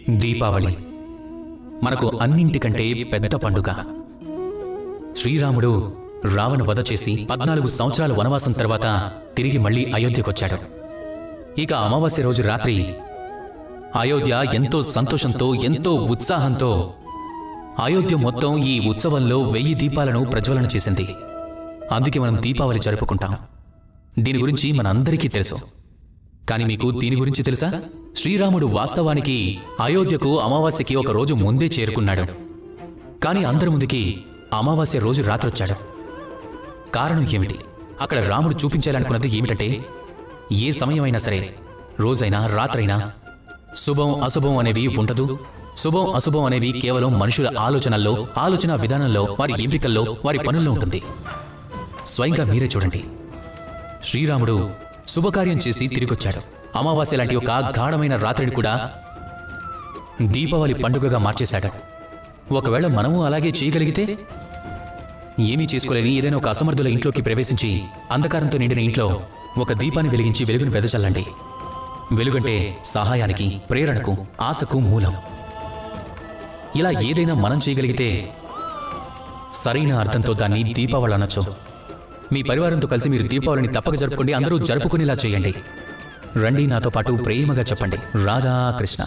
దీపావళి మనకు అన్నింటికంటే పెద్ద పండుగ. శ్రీరాముడు రావణ వధ చేసి 14 సంవత్సరాల వనవాసం తర్వాత తిరిగి మళ్లీ అయోధ్యకొచ్చాడు. ఇక అమావాస్య రోజు రాత్రి అయోధ్య ఎంతో సంతోషంతో, ఎంతో ఉత్సాహంతో అయోధ్య మొత్తం ఈ ఉత్సవంలో 1000 దీపాలను ప్రజ్వలన చేసింది. అందుకే మనం దీపావళి జరుపుకుంటాం. దీని గురించి మనందరికీ తెలుసు. కానీ మీకు దీని గురించి తెలుసా? శ్రీరాముడు వాస్తవానికి అయోధ్యకు అమావాస్యకి ఒక రోజు ముందే చేరుకున్నాడు. కానీ అందరి ముందుకి అమావాస్య రోజు రాత్రొచ్చాడు. కారణం ఏమిటి? అక్కడ రాముడు చూపించాలనుకున్నది ఏమిటంటే, ఏ సమయమైనా సరే, రోజైనా రాత్రైనా శుభం అశుభం అనేవి ఉండదు. శుభం అశుభం అనేవి కేవలం మనుషుల ఆలోచనల్లో, ఆలోచన విధానంలో, వారి ఎంపికల్లో, వారి పనుల్లో ఉంటుంది. స్వయంగా మీరే చూడండి. శ్రీరాముడు శుభకార్యం చేసి తిరిగొచ్చాడు. అమావాస్య లాంటి ఒక గాఢమైన రాత్రిని కూడా దీపావళి పండుగగా మార్చేశాడు. ఒకవేళ మనము అలాగే చేయగలిగితే, ఏమీ చేసుకోలేని ఏదైనా ఒక అసమర్థుల ఇంట్లోకి ప్రవేశించి అంధకారంతో నిండిన ఇంట్లో ఒక దీపాన్ని వెలిగించి వెలుగును వెదజల్లండి. వెలుగంటే సహాయానికి, ప్రేరణకు, ఆశకు మూలం. ఇలా ఏదైనా మనం చేయగలిగితే సరైన అర్థంతో దాన్ని దీపావళి అనొచ్చు. మీ పరివారంతో కలిసి మీరు దీపావళిని తప్పక జరుపుకోండి. అందరూ జరుపుకునేలా చేయండి. రండి, నాతో పాటు ప్రేమగా చెప్పండి, రాధా కృష్ణ.